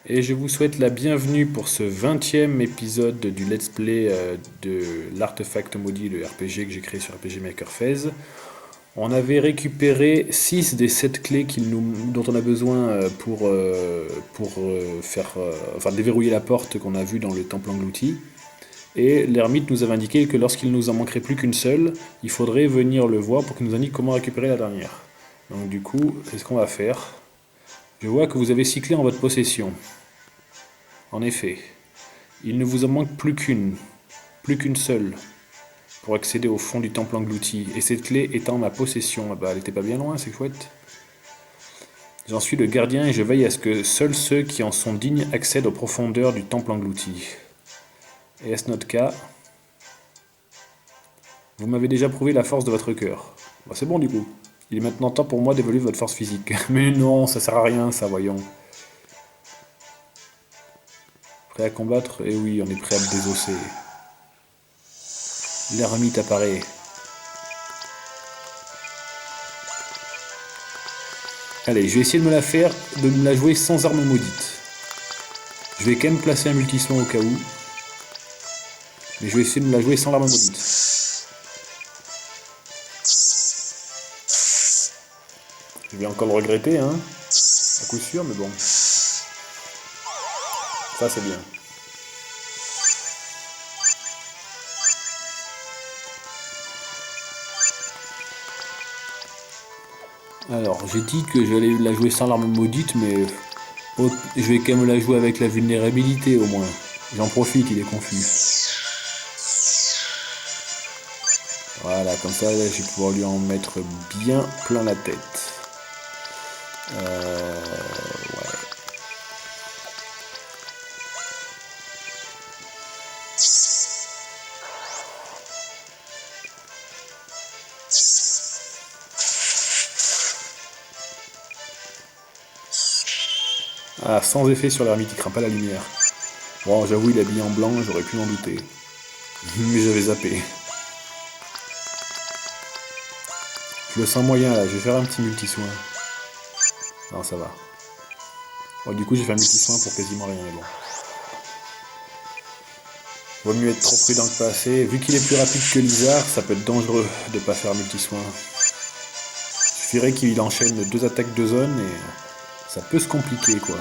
Et je vous souhaite la bienvenue pour ce 20e épisode du Let's Play de l'artefact maudit, le RPG que j'ai créé sur RPG Maker Phase. On avait récupéré 6 des 7 clés dont on a besoin pour enfin, déverrouiller la porte qu'on a vue dans le temple englouti. Et l'ermite nous avait indiqué que lorsqu'il nous en manquerait plus qu'une seule, il faudrait venir le voir pour qu'il nous indique comment récupérer la dernière. Donc du coup, c'est ce qu'on va faire. Je vois que vous avez 6 clés en votre possession. En effet, il ne vous en manque plus qu'une seule, pour accéder au fond du temple englouti, et cette clé étant en ma possession. Ah bah, elle était pas bien loin, c'est chouette. J'en suis le gardien et je veille à ce que seuls ceux qui en sont dignes accèdent aux profondeurs du temple englouti. Et est-ce notre cas? Vous m'avez déjà prouvé la force de votre cœur. Bah, c'est bon du coup. Il est maintenant temps pour moi d'évoluer votre force physique. Mais non, ça sert à rien ça, voyons. Prêt à combattre? Eh oui, on est prêt à me désosser. L'ermite apparaît. Allez, je vais essayer de me la jouer sans arme maudite. Je vais quand même placer un multisoin au cas où. Mais je vais essayer de me la jouer sans l'arme maudite. Je vais encore le regretter, hein. À coup sûr, mais bon. Ça, c'est bien. Alors, j'ai dit que j'allais la jouer sans l'arme maudite, mais je vais quand même la jouer avec la vulnérabilité au moins. J'en profite, il est confus. Voilà, comme ça, là, je vais pouvoir lui en mettre bien plein la tête. Ouais. Ah, sans effet sur l'ermite, il craint pas la lumière. Bon, j'avoue, il est habillé en blanc, j'aurais pu m'en douter. Mais j'avais zappé. Je le sens moyen là, je vais faire un petit multi-soin. Non, ça va. Bon, du coup, j'ai fait un multi-soin pour quasiment rien, mais bon. Vaut mieux être trop prudent que pas assez. Vu qu'il est plus rapide que Lizard, ça peut être dangereux de pas faire multi-soin. Il suffirait qu'il enchaîne 2 attaques de zone et ça peut se compliquer quoi.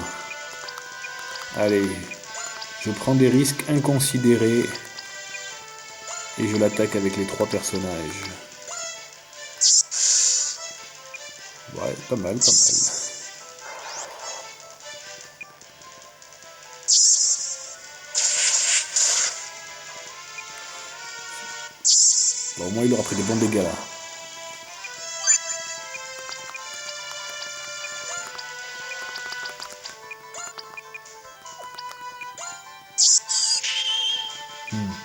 Allez, je prends des risques inconsidérés et je l'attaque avec les 3 personnages. Ouais, pas mal, pas mal. Bon, au moins il aura pris des bons dégâts là.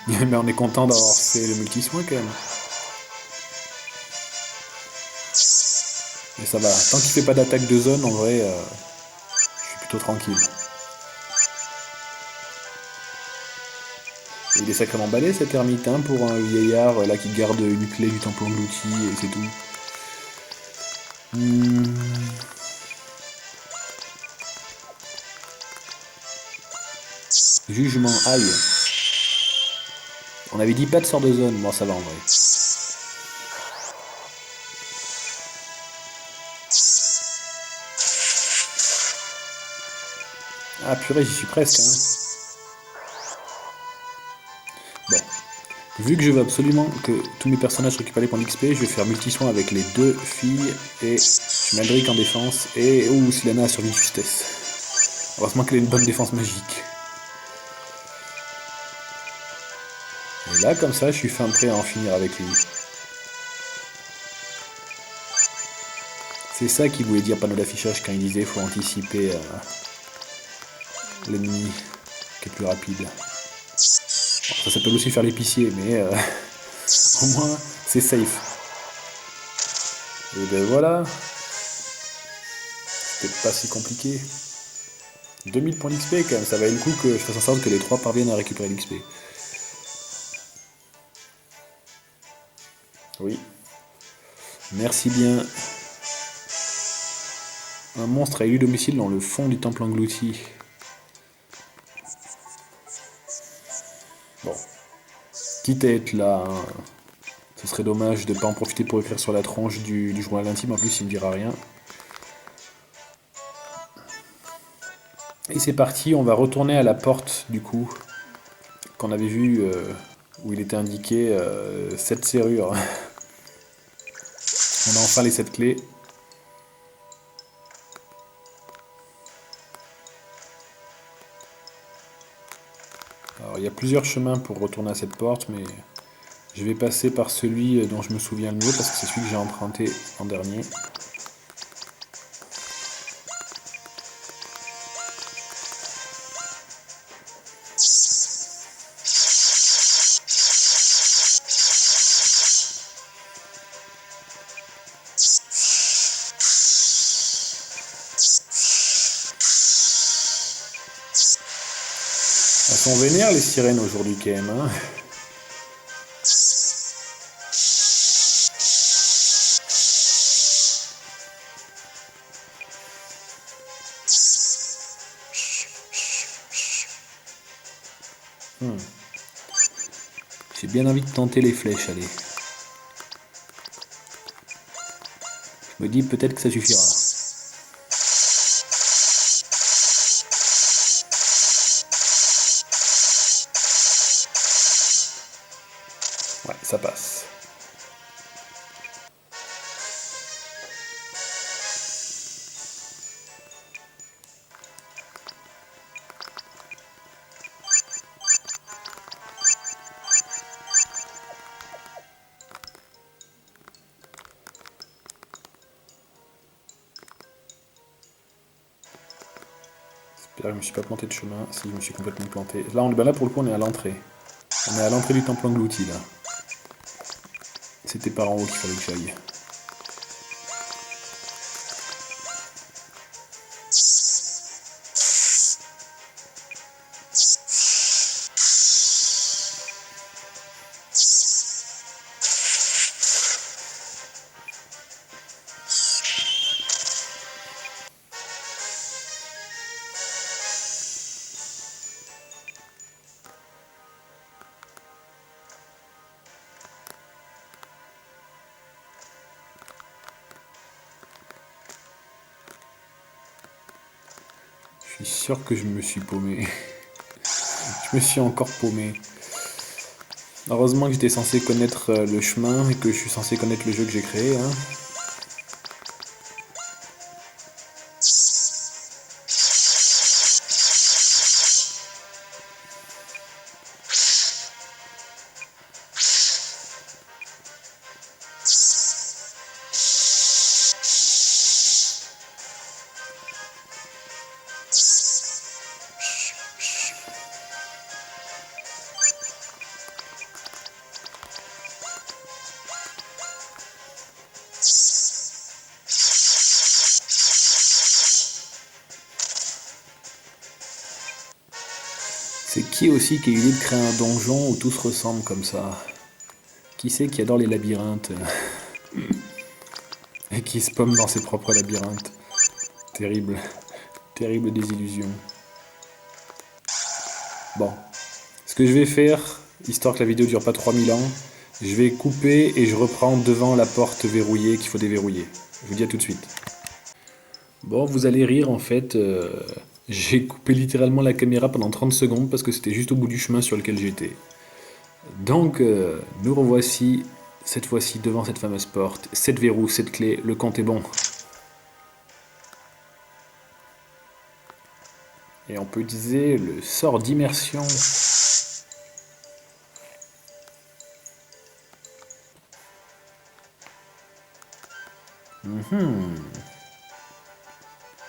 Mais on est content d'avoir fait le multi-soin quand même. Mais ça va, tant qu'il fait pas d'attaque de zone, en vrai, je suis plutôt tranquille. Et il est sacrément balai cet ermite hein, pour un vieillard là qui garde une clé du temple englouti et c'est tout. Jugement, aïe. On avait dit pas de sort de zone, bon ça va en vrai. Ah purée, j'y suis presque. Hein. Bon, vu que je veux absolument que tous mes personnages récupèrent les points d'XP, je vais faire multi-soin avec les 2 filles et Maldrick en défense et ouh, Silana a survie de justesse. Heureusement qu'elle a une bonne défense magique. Et là, comme ça, je suis fin prêt à en finir avec lui. C'est ça qu'il voulait dire panneau d'affichage quand il disait faut anticiper l'ennemi qui est plus rapide. Bon, ça s'appelle aussi faire l'épicier, mais au moins c'est safe. Et ben voilà, c'était pas si compliqué. 2000 points d'XP quand même, ça valait le coup que je fasse en sorte que les 3 parviennent à récupérer l'XP. Oui. Merci bien. Un monstre a élu domicile dans le fond du temple englouti. quitte à être là, hein, ce serait dommage de ne pas en profiter pour écrire sur la tronche du journal intime, en plus il ne dira rien. Et c'est parti, on va retourner à la porte du coup, qu'on avait vu où il était indiqué 7 serrures. On a enfin les 7 clés. Alors il y a plusieurs chemins pour retourner à cette porte, mais je vais passer par celui dont je me souviens le mieux, parce que c'est celui que j'ai emprunté en dernier. Elles sont vénères les sirènes aujourd'hui quand même, hein. J'ai bien envie de tenter les flèches, allez. Je me dis peut-être que ça suffira. Ouais, ça passe. J'espère que je me suis pas planté de chemin. Si, je me suis complètement planté. Là, là pour le coup, on est à l'entrée. On est à l'entrée du temple englouti, là. C'était par en haut qu'il fallait que j'aille. Je suis sûr que je me suis paumé. Je me suis encore paumé. Heureusement que j'étais censé connaître le chemin et que je suis censé connaître le jeu que j'ai créé, hein. C'est qui aussi qui a eu l'idée de créer un donjon où tout se ressemble comme ça? Qui c'est qui adore les labyrinthes et qui se pomme dans ses propres labyrinthes? Terrible, terrible désillusion. Bon, ce que je vais faire, histoire que la vidéo dure pas 3000 ans, je vais couper et je reprends devant la porte verrouillée qu'il faut déverrouiller. Je vous dis à tout de suite. Bon, vous allez rire en fait, j'ai coupé littéralement la caméra pendant 30 secondes parce que c'était juste au bout du chemin sur lequel j'étais. Donc, nous revoici cette fois-ci devant cette fameuse porte. 7 verrous, 7 clés, le compte est bon. Et on peut utiliser le sort d'immersion.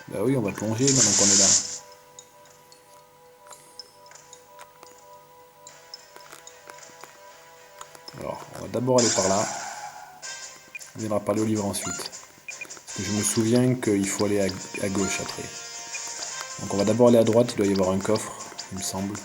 Bah oui, on va plonger maintenant qu'on est là. Alors, on va d'abord aller par là. On viendra parler au livre ensuite. Parce que je me souviens qu'il faut aller à gauche après. Donc on va d'abord aller à droite, il doit y avoir un coffre, il me semble.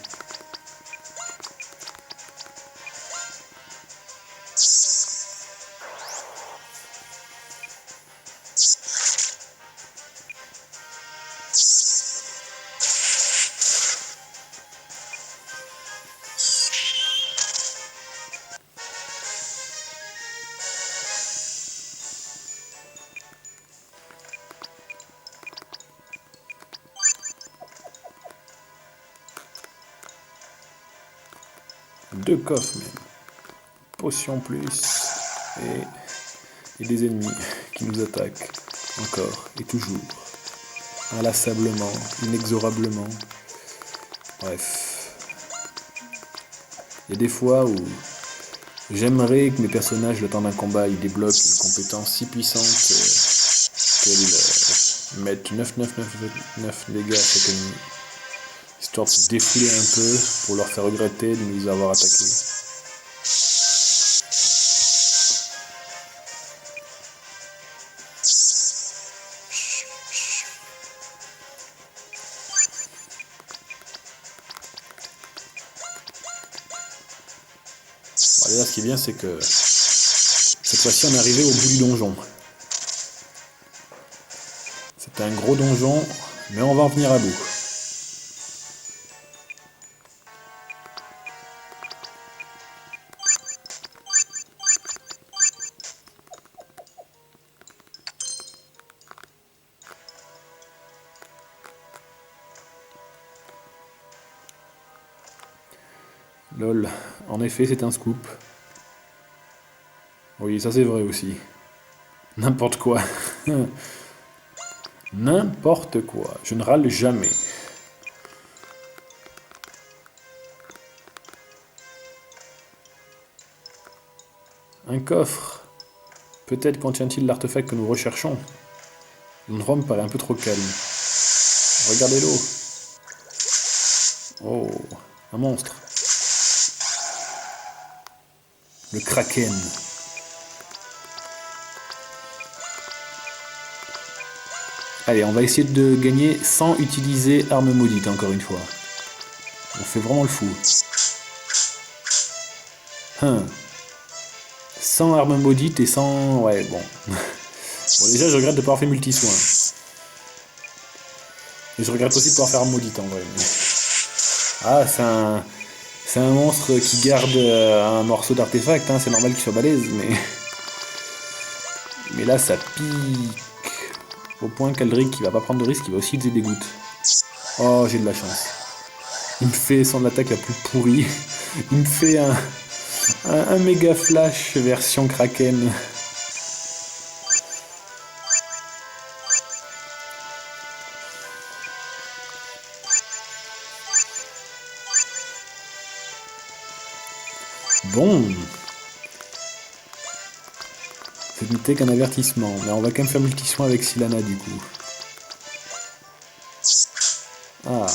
2 coffres même. Potion plus. Et des ennemis qui nous attaquent. Encore et toujours. Inlassablement, inexorablement. Bref. Il y a des fois où j'aimerais que mes personnages, le temps d'un combat, ils débloquent une compétence si puissante qu'elle mette 9 dégâts à chaque ennemi. Histoire de se défouler un peu pour leur faire regretter de nous avoir attaqués. Bon, allez, là, ce qui est bien, c'est que cette fois-ci, on est arrivé au bout du donjon. C'est un gros donjon, mais on va en venir à bout. Lol, en effet, c'est un scoop. Oui, ça c'est vrai aussi. N'importe quoi. N'importe quoi. Je ne râle jamais. Un coffre. Peut-être contient-il l'artefact que nous recherchons. L'endroit me paraît un peu trop calme. Regardez l'eau. Oh, un monstre. Le Kraken. Allez, on va essayer de gagner sans utiliser arme maudite, encore une fois. On fait vraiment le fou. Sans arme maudite et sans... Ouais, bon. Bon, déjà, je regrette de ne pas avoir fait multi-soin. Et je regrette aussi de ne pas avoir fait arme maudite, en vrai. Ah, c'est un monstre qui garde un morceau d'artefact, hein, c'est normal qu'il soit balèze, mais... Mais là, ça pique. Au point qu'Aldric, qui va pas prendre de risque, il va aussi utiliser des gouttes. Oh, j'ai de la chance. Il me fait son attaque la plus pourrie. Il me fait un méga flash version Kraken. Bon. Ce n'était qu'un avertissement, mais on va quand même faire multi-soin avec Sylana du coup. Ah,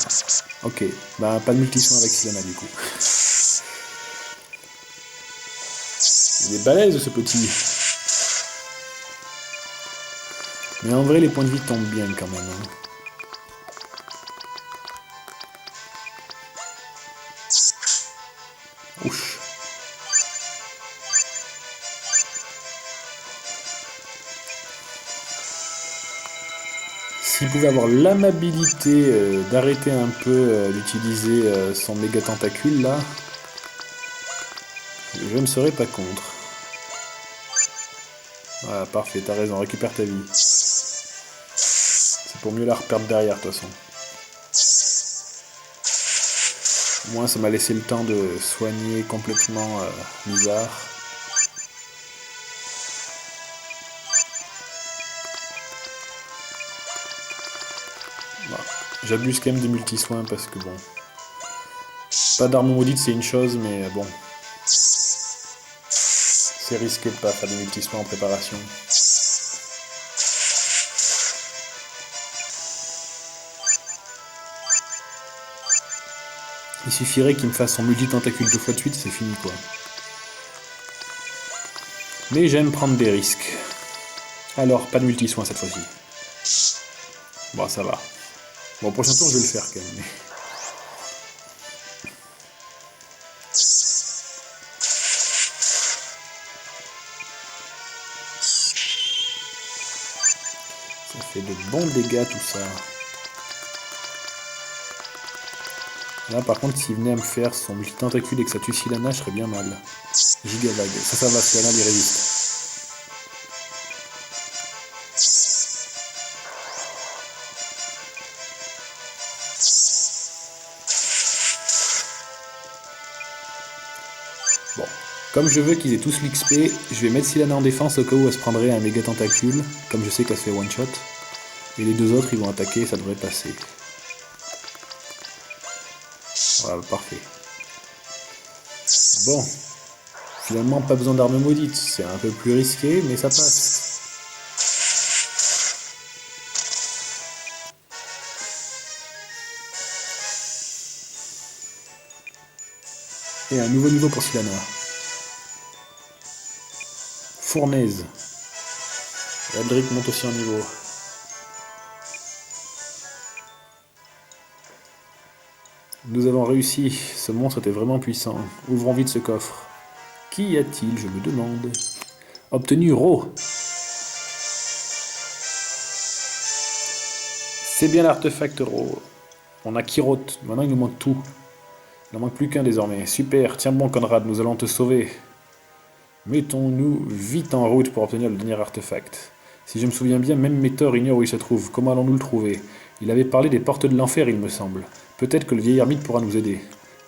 ok. Bah, pas de multi-soin avec Sylana du coup. Il est balèze ce petit. Mais en vrai, les points de vie tombent bien quand même. Hein. Ouch. S'il pouvait avoir l'amabilité d'arrêter un peu d'utiliser son méga tentacule là, je ne serais pas contre. Voilà, parfait, t'as raison, récupère ta vie. C'est pour mieux la reperdre derrière, de toute façon. Au moins, ça m'a laissé le temps de soigner complètement bizarre. Voilà. J'abuse quand même des multi-soins parce que bon... Pas d'arme maudite, c'est une chose, mais bon... C'est risqué de pas faire des multi-soins en préparation. Il suffirait qu'il me fasse son multi-tentacule 2 fois de suite, c'est fini quoi. Mais j'aime prendre des risques. Alors, pas de multi-soin cette fois-ci. Bon, ça va. Bon, prochain tour, je vais le faire quand même. Ça fait de bons dégâts tout ça. Là, par contre, s'il venait à me faire son multi-tentacule et que ça tue Sylana, je serais bien mal. Gigavague. Ça va, Sylana, il résiste. Comme je veux qu'ils aient tous l'XP, je vais mettre Sylana en défense au cas où elle se prendrait un méga tentacule, comme je sais qu'elle se fait one shot. Et les deux autres ils vont attaquer, ça devrait passer. Voilà, parfait. Bon, finalement pas besoin d'armes maudites, c'est un peu plus risqué, mais ça passe. Et un nouveau niveau pour Sylana. Fournaise. Et Aldric monte aussi en niveau. Nous avons réussi, ce monstre était vraiment puissant. Ouvrons vite ce coffre. Qu'y a-t-il, je me demande. Obtenu Ro. C'est bien l'artefact Ro. On a Kirot, maintenant il nous manque tout. Il n'en manque plus qu'un désormais. Super, tiens bon Conrad, nous allons te sauver. Mettons-nous vite en route pour obtenir le dernier artefact. Si je me souviens bien, même Métor ignore où il se trouve. Comment allons-nous le trouver? Il avait parlé des portes de l'enfer, il me semble. Peut-être que le vieil ermite pourra nous aider.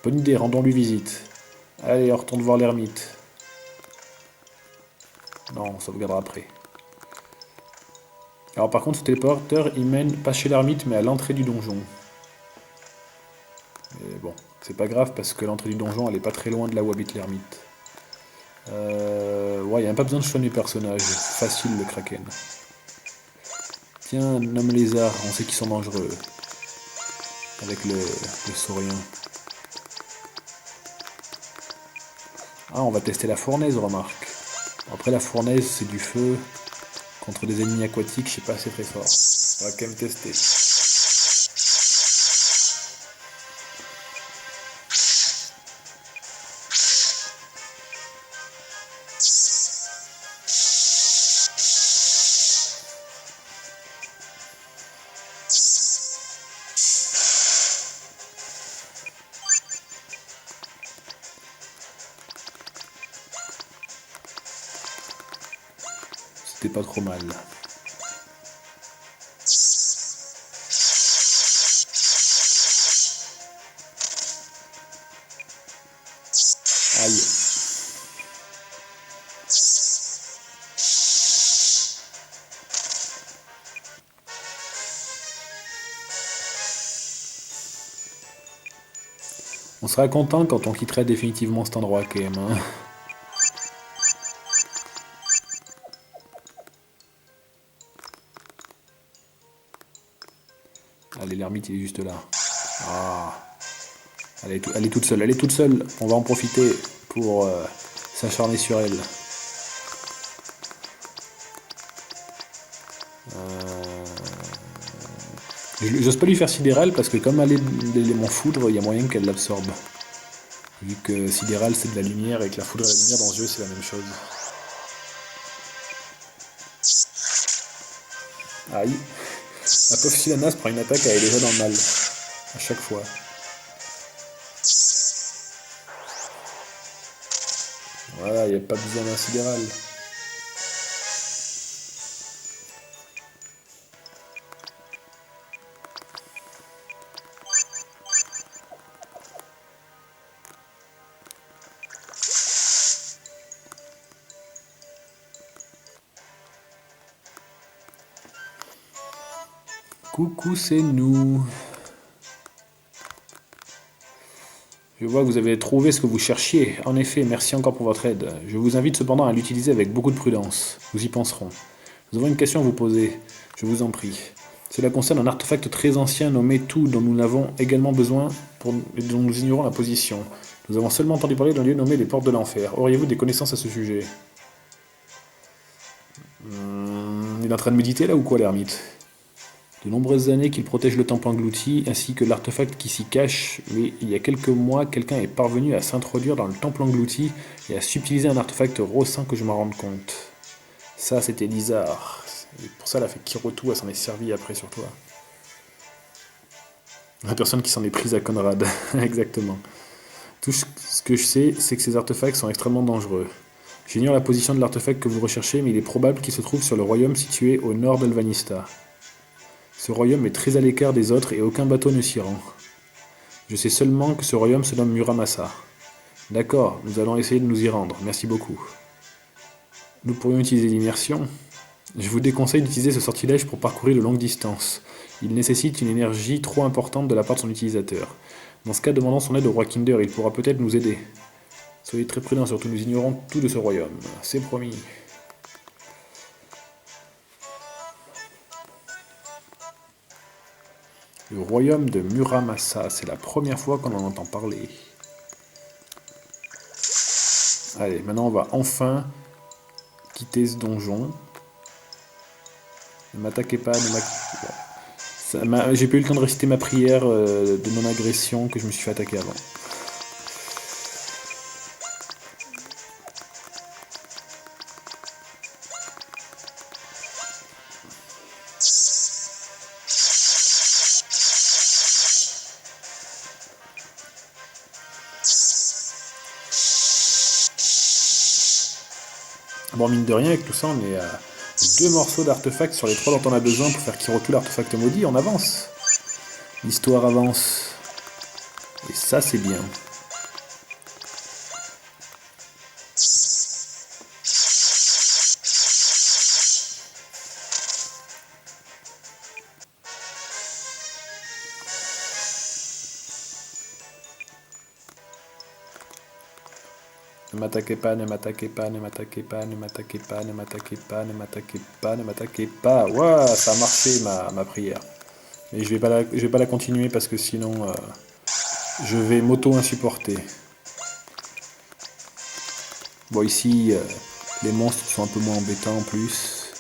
Bonne idée, rendons-lui visite. Allez, on retourne voir l'ermite. Non, on sauvegardera après. Alors par contre, ce téléporteur, il mène pas chez l'ermite, mais à l'entrée du donjon. Mais bon, c'est pas grave, parce que l'entrée du donjon, elle est pas très loin de là où habite l'ermite. Ouais, il n'y a pas besoin de choisir les personnages. Facile, le Kraken. Tiens, un homme lézard, on sait qu'ils sont dangereux. Avec le saurien. Ah, on va tester la fournaise, remarque. Après, la fournaise, c'est du feu. Contre des ennemis aquatiques, je sais pas, c'est très fort. On va quand même tester. C'était pas trop mal. Aïe. On sera content quand on quitterait définitivement cet endroit quand même. Hein. Allez, l'ermite il est juste là. Ah. Elle est toute seule, elle est toute seule. On va en profiter pour s'acharner sur elle. J'ose pas lui faire sidéral parce que comme elle est l'élément foudre, il y a moyen qu'elle l'absorbe. Vu que sidéral c'est de la lumière et que la foudre et la lumière dans ce jeu c'est la même chose. Aïe. La pauvre Sylana se prend une attaque, elle est déjà dans le mal. À chaque fois. Voilà, il n'y a pas besoin d'un sidéral. Coucou, c'est nous. Je vois que vous avez trouvé ce que vous cherchiez. En effet, merci encore pour votre aide. Je vous invite cependant à l'utiliser avec beaucoup de prudence. Nous y penserons. Nous avons une question à vous poser. Je vous en prie. Cela concerne un artefact très ancien nommé Tout, dont nous n'avons également besoin et dont nous ignorons la position. Nous avons seulement entendu parler d'un lieu nommé les Portes de l'Enfer. Auriez-vous des connaissances à ce sujet? Il est en train de méditer là ou quoi, l'ermite? De nombreuses années qu'il protège le temple englouti, ainsi que l'artefact qui s'y cache, mais il y a quelques mois, quelqu'un est parvenu à s'introduire dans le temple englouti et à subtiliser un artefact rose sans que je m'en rende compte. Ça, c'était Lizard. Et pour ça, elle a fait Kirotu, elle s'en est servie après sur toi. La personne qui s'en est prise à Conrad, exactement. Tout ce que je sais, c'est que ces artefacts sont extrêmement dangereux. J'ignore la position de l'artefact que vous recherchez, mais il est probable qu'il se trouve sur le royaume situé au nord d'Alvanista. Ce royaume est très à l'écart des autres et aucun bateau ne s'y rend. Je sais seulement que ce royaume se nomme Muramasa. D'accord, nous allons essayer de nous y rendre, merci beaucoup. Nous pourrions utiliser l'immersion. Je vous déconseille d'utiliser ce sortilège pour parcourir de longues distances. Il nécessite une énergie trop importante de la part de son utilisateur. Dans ce cas, demandons son aide au roi Kinder, il pourra peut-être nous aider. Soyez très prudents, surtout nous ignorons tout de ce royaume. C'est promis. Le royaume de Muramasa, c'est la première fois qu'on en entend parler. Allez, maintenant on va enfin quitter ce donjon. Ne m'attaquez pas, j'ai pas eu le temps de réciter ma prière de non-agression que je me suis fait attaquer avant. Bon, mine de rien, avec tout ça, on est à 2 morceaux d'artefacts sur les 3 dont on a besoin pour faire Kirotu l'artefact maudit, on avance. L'histoire avance. Et ça, c'est bien. Ne m'attaquez pas, ne m'attaquez pas, ne m'attaquez pas, ne m'attaquez pas, ne m'attaquez pas, ne m'attaquez pas, ne m'attaquez pas. Ouah, ça a marché ma prière. Mais je vais pas la continuer parce que sinon je vais m'auto-insupporter. Bon, ici, les monstres sont un peu moins embêtants en plus.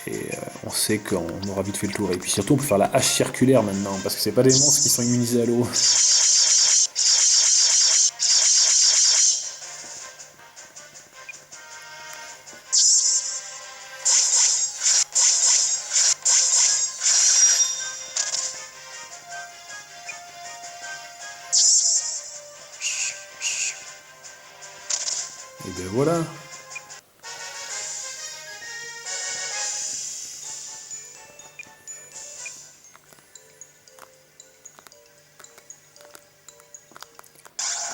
Et on sait qu'on aura vite fait le tour. Et puis surtout, on peut faire la hache circulaire maintenant, parce que c'est pas des monstres qui sont immunisés à l'eau. Et ben voilà.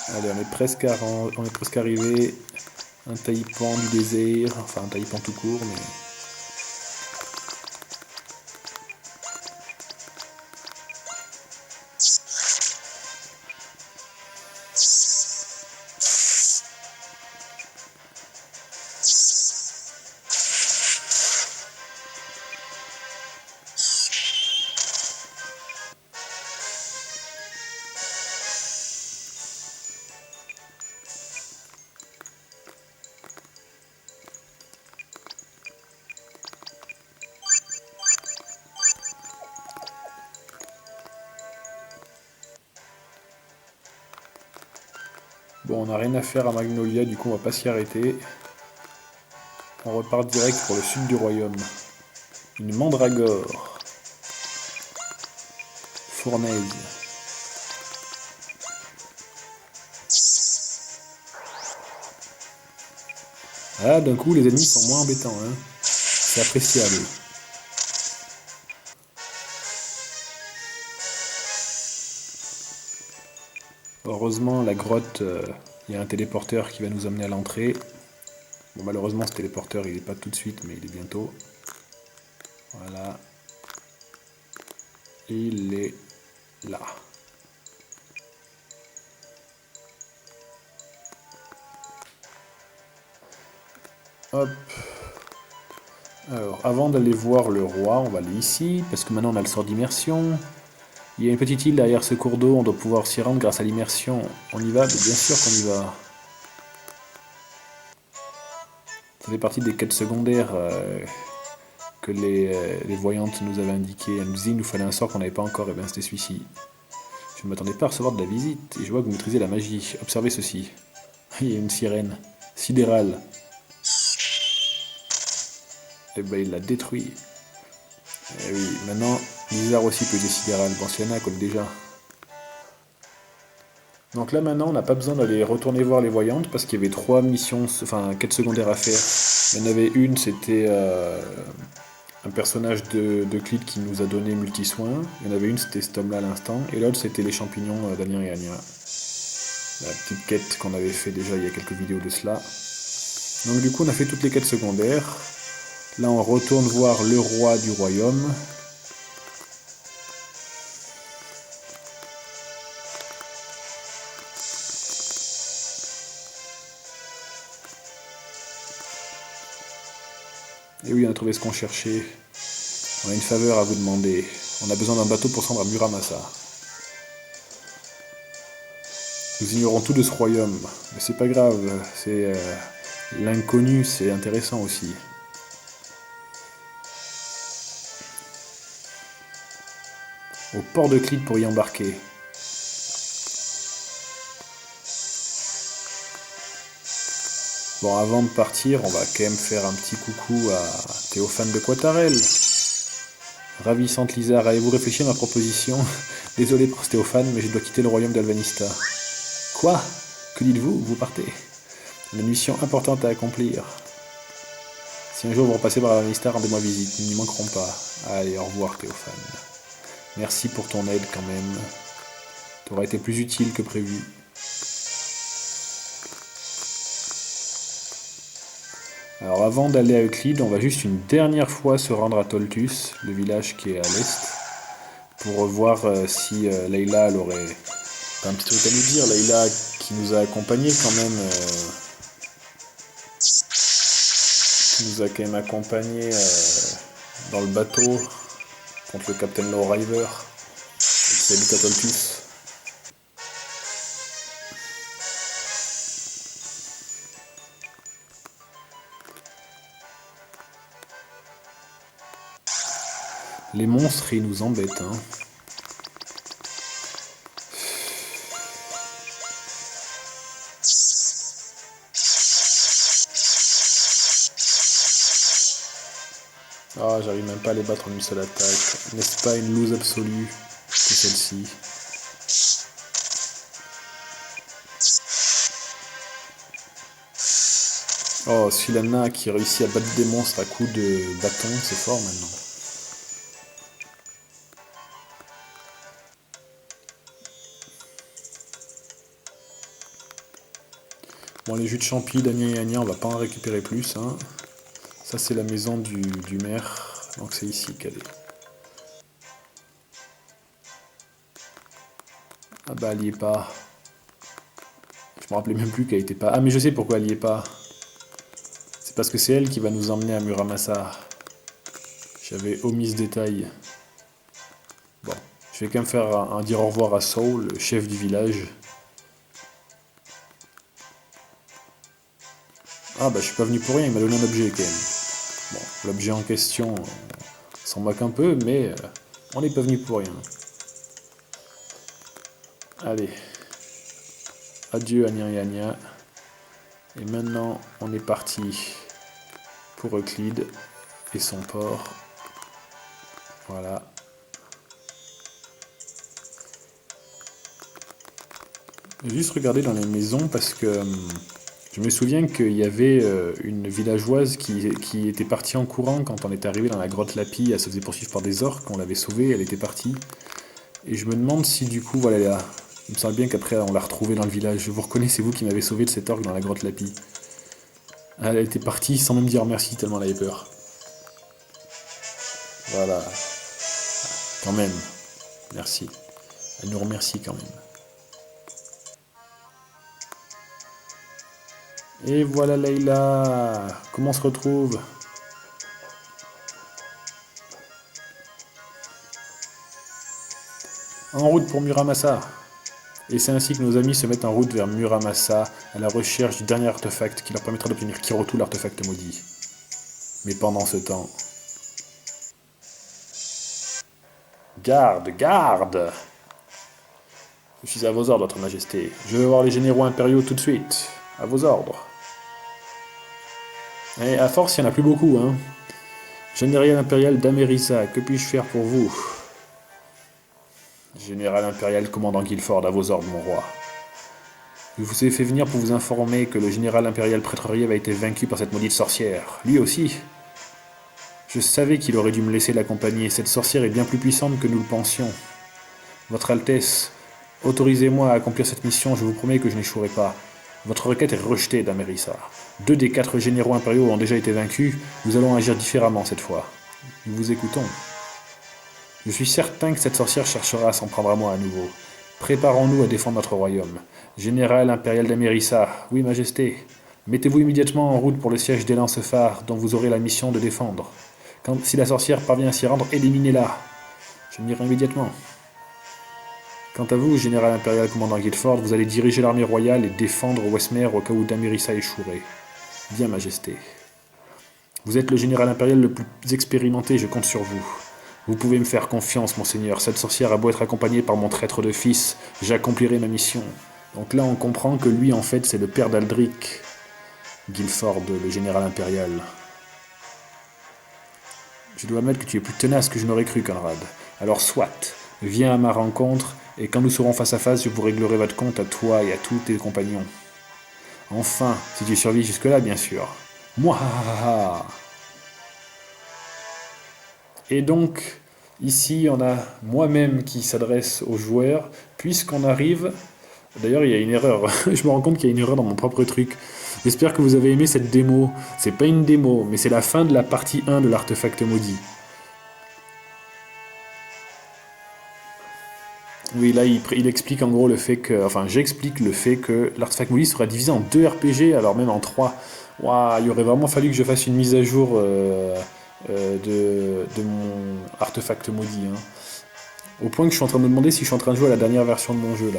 Allez, on est presque arrivé. Un taipan du désert, enfin un taipan tout court, mais... Bon, on n'a rien à faire à Magnolia, du coup on va pas s'y arrêter. On repart direct pour le sud du royaume. Une mandragore. Fournaise. Ah, d'un coup les ennemis sont moins embêtants, hein. C'est appréciable. Heureusement, la grotte, il y a un téléporteur qui va nous emmener à l'entrée. Bon, malheureusement, ce téléporteur, il n'est pas tout de suite, mais il est bientôt. Voilà. Il est là. Hop. Alors, avant d'aller voir le roi, on va aller ici, parce que maintenant on a le sort d'immersion. Il y a une petite île derrière ce cours d'eau, on doit pouvoir s'y rendre grâce à l'immersion. On y va? Mais bien sûr qu'on y va. Ça fait partie des quêtes secondaires que les voyantes nous avaient indiquées. Elles nous disaient qu'il nous fallait un sort qu'on n'avait pas encore, et bien c'était celui-ci. Je ne m'attendais pas à recevoir de la visite, et je vois que vous maîtrisez la magie. Observez ceci. Il y a une sirène sidérale. Et ben il l'a détruit. Et oui, maintenant, Blizzard aussi peut être sidéral. Bon, s'il y en a, comme déjà. Donc là maintenant, on n'a pas besoin d'aller retourner voir les voyantes parce qu'il y avait 3 missions, enfin 4 secondaires à faire. Il y en avait une, c'était un personnage de Clyde qui nous a donné multi-soins. Il y en avait une, c'était cet homme-là à l'instant. Et l'autre, c'était les champignons d'Alien et Anya. La petite quête qu'on avait fait déjà il y a quelques vidéos de cela. Donc du coup on a fait toutes les quêtes secondaires. Là on retourne voir le roi du royaume. Et oui, on a trouvé ce qu'on cherchait. On a une faveur à vous demander. On a besoin d'un bateau pour se rendre à Muramasa. Nous ignorons tout de ce royaume. Mais c'est pas grave, c'est l'inconnu, c'est intéressant aussi. Au port de Clyde pour y embarquer. Bon, avant de partir, on va quand même faire un petit coucou à Théophane de Quattarel. Ravissante Lizard, avez-vous réfléchi à ma proposition? Désolé pour Théophane, mais je dois quitter le royaume d'Alvanista. Quoi? Que dites-vous? Vous partez? Une mission importante à accomplir. Si un jour vous repassez par Alvanista, rendez-moi visite, nous n'y manquerons pas. Allez, au revoir Théophane. Merci pour ton aide quand même. T'auras été plus utile que prévu. Alors avant d'aller à Euclide, on va juste une dernière fois se rendre à Toltus, le village qui est à l'est, pour voir si Layla elle aurait un petit truc à nous dire. Layla qui nous a accompagnés quand même, qui nous a quand même accompagnés dans le bateau contre le Captain Lowriver, et qui habite à Toltus. Les monstres, ils nous embêtent, hein. Ah, j'arrive même pas à les battre en une seule attaque. N'est-ce pas une loose absolue que celle-ci? Oh, Sulana qui réussit à battre des monstres à coups de bâton, c'est fort maintenant. Bon, les jus de champi d'Agna et Agna, on va pas en récupérer plus, hein. Ça, c'est la maison du maire, donc c'est ici qu'elle est. Ah bah, elle y est pas. Je me rappelais même plus qu'elle était pas. Ah, mais je sais pourquoi elle y est pas. C'est parce que c'est elle qui va nous emmener à Muramasa. J'avais omis ce détail. Bon, je vais quand même faire un dire au revoir à Saul, le chef du village. Ah bah je suis pas venu pour rien, il m'a donné un objet quand même. Bon, l'objet en question, on s'en moque un peu, mais on n'est pas venu pour rien. Allez, adieu Agna et Agna. Et maintenant, on est parti pour Euclide et son port. Voilà. J'ai juste regardé dans les maisons parce que je me souviens qu'il y avait une villageoise qui était partie en courant quand on était arrivé dans la grotte Lapi. Elle se faisait poursuivre par des orques, on l'avait sauvée, elle était partie. Et je me demande si du coup, voilà, là, il me semble bien qu'après on l'a retrouvée dans le village. Je vous reconnais, c'est vous qui m'avez sauvé de cet orque dans la grotte Lapi. Elle était partie sans même dire merci tellement elle avait peur. Voilà. Quand même. Merci. Elle nous remercie quand même. Et voilà Layla. Comment on se retrouve? En route pour Muramasa. Et c'est ainsi que nos amis se mettent en route vers Muramasa à la recherche du dernier artefact qui leur permettra d'obtenir Kirotu, l'artefact maudit. Mais pendant ce temps... Garde, garde! Je suis à vos ordres, votre majesté. Je veux voir les généraux impériaux tout de suite. À vos ordres. Et à force, il n'y en a plus beaucoup, hein. Général impérial d'Amerissa, que puis-je faire pour vous? Général impérial commandant Guilford, à vos ordres, mon roi. Je vous ai fait venir pour vous informer que le général impérial Prêtrerie avait été vaincu par cette maudite sorcière. Lui aussi. Je savais qu'il aurait dû me laisser l'accompagner. Cette sorcière est bien plus puissante que nous le pensions. Votre Altesse, Autorisez-moi à accomplir cette mission, je vous promets que je n'échouerai pas. Votre requête est rejetée, Dame Erissa. 2 des 4 généraux impériaux ont déjà été vaincus, nous allons agir différemment cette fois. Nous vous écoutons. Je suis certain que cette sorcière cherchera à s'en prendre à moi à nouveau. Préparons-nous à défendre notre royaume. Général impérial d'Amerissa, oui, Majesté. Mettez-vous immédiatement en route pour le siège des Lances-Phares, dont vous aurez la mission de défendre. Si la sorcière parvient à s'y rendre, éliminez-la. Je m'irai immédiatement. Quant à vous, général impérial commandant Guildford, vous allez diriger l'armée royale et défendre Westmere au cas où Damerissa échouerait. Bien, Majesté. Vous êtes le général impérial le plus expérimenté, je compte sur vous. Vous pouvez me faire confiance, monseigneur. Cette sorcière a beau être accompagnée par mon traître de fils, j'accomplirai ma mission. Donc là, on comprend que lui, en fait, c'est le père d'Aldric Guildford, le général impérial. Je dois admettre que tu es plus tenace que je n'aurais cru, Conrad. Alors soit, viens à ma rencontre, et quand nous serons face à face, je vous réglerai votre compte à toi et à tous tes compagnons. Enfin, si tu survis jusque-là, bien sûr. Mouah. Et donc, ici, on a moi-même qui s'adresse aux joueurs, puisqu'on arrive... D'ailleurs, il y a une erreur. Je me rends compte qu'il y a une erreur dans mon propre truc. J'espère que vous avez aimé cette démo. C'est pas une démo, mais c'est la fin de la partie 1 de l'artefact maudit. Oui, là, il explique en gros le fait que... Enfin, j'explique le fait que l'artefact maudit sera divisé en 2 RPG, alors même en 3. Waouh, il aurait vraiment fallu que je fasse une mise à jour de mon artefact maudit. Hein. Au point que je suis en train de me demander si je suis en train de jouer à la dernière version de mon jeu, là.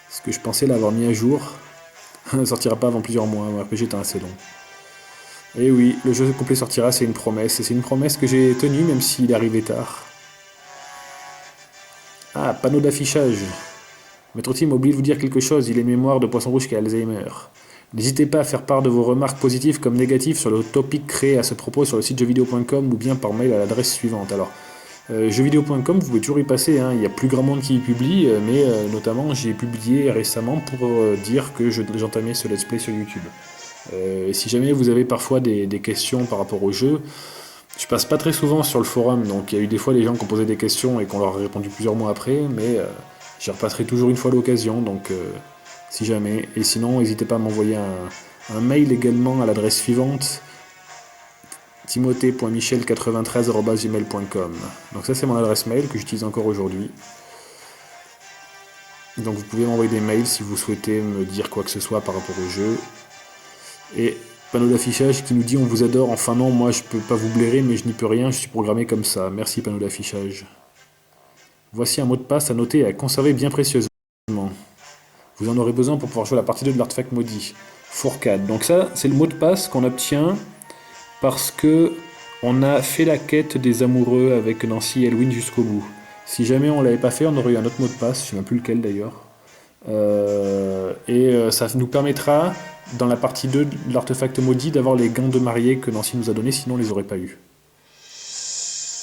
Parce que je pensais l'avoir mis à jour. Ça ne sortira pas avant plusieurs mois, mon RPG était assez long. Et oui, le jeu complet sortira, c'est une promesse. Et c'est une promesse que j'ai tenue, même s'il est arrivé tard. Ah, panneau d'affichage. Maître Tim oublie de vous dire quelque chose, il est mémoire de poisson rouge qui a Alzheimer. N'hésitez pas à faire part de vos remarques positives comme négatives sur le topic créé à ce propos sur le site jeuxvideo.com ou bien par mail à l'adresse suivante. Alors, jeuxvideo.com, vous pouvez toujours y passer, hein. Il y a plus grand monde qui y publie, mais notamment j'ai publié récemment pour dire que j'entamais ce let's play sur YouTube. Et si jamais vous avez parfois des questions par rapport au jeu, je passe pas très souvent sur le forum, donc il y a eu des fois des gens qui ont posé des questions et qu'on leur a répondu plusieurs mois après, mais j'y repasserai toujours une fois l'occasion, donc si jamais. Et sinon, n'hésitez pas à m'envoyer un mail également à l'adresse suivante, timothée.michel93@gmail.com. Donc ça c'est mon adresse mail que j'utilise encore aujourd'hui. Donc vous pouvez m'envoyer des mails si vous souhaitez me dire quoi que ce soit par rapport au jeu. Et panneau d'affichage qui nous dit on vous adore, enfin non, moi je peux pas vous blairer mais je n'y peux rien, je suis programmé comme ça. Merci panneau d'affichage. Voici un mot de passe à noter et à conserver bien précieusement. Vous en aurez besoin pour pouvoir jouer la partie 2 de l'artefact maudit. Fourcade. Donc ça c'est le mot de passe qu'on obtient parce que on a fait la quête des amoureux avec Nancy et Elwyn jusqu'au bout. Si jamais on l'avait pas fait, on aurait eu un autre mot de passe, je ne sais même plus lequel d'ailleurs. Ça nous permettra, dans la partie 2 de l'artefact maudit, d'avoir les gants de mariée que Nancy nous a donnés, sinon on les aurait pas eu.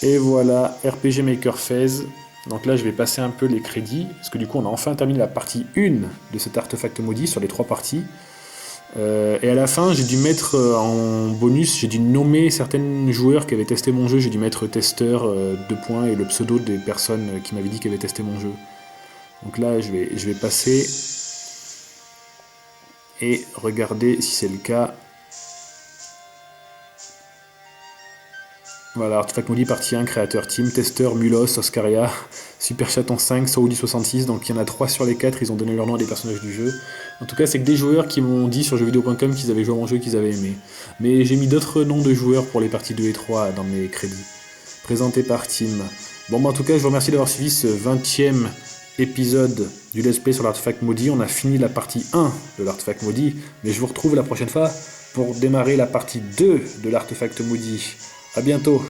Et voilà, RPG Maker Phase. Donc là, je vais passer un peu les crédits, parce que du coup, on a enfin terminé la partie 1 de cet artefact maudit sur les 3 parties. Et à la fin, j'ai dû mettre en bonus, j'ai dû nommer certains joueurs qui avaient testé mon jeu, j'ai dû mettre testeur 2 points et le pseudo des personnes qui m'avaient dit qu'ils avaient testé mon jeu. Donc là, je vais passer et regarder si c'est le cas. Voilà, Artefact Maudit partie 1, créateur team, testeur Mulos, Oscaria, Super Chaton 5, Saoudi 66, donc il y en a 3 sur les 4, ils ont donné leur nom à des personnages du jeu. En tout cas, c'est que des joueurs qui m'ont dit sur jeuxvideo.com qu'ils avaient joué à mon jeu et qu'ils avaient aimé. Mais j'ai mis d'autres noms de joueurs pour les parties 2 et 3 dans mes crédits. Présenté par Team. Bon, bah, en tout cas, je vous remercie d'avoir suivi ce 20e épisode du Let's Play sur l'Artefact Maudit. On a fini la partie 1 de l'Artefact Maudit, mais je vous retrouve la prochaine fois pour démarrer la partie 2 de l'Artefact Maudit. A bientôt.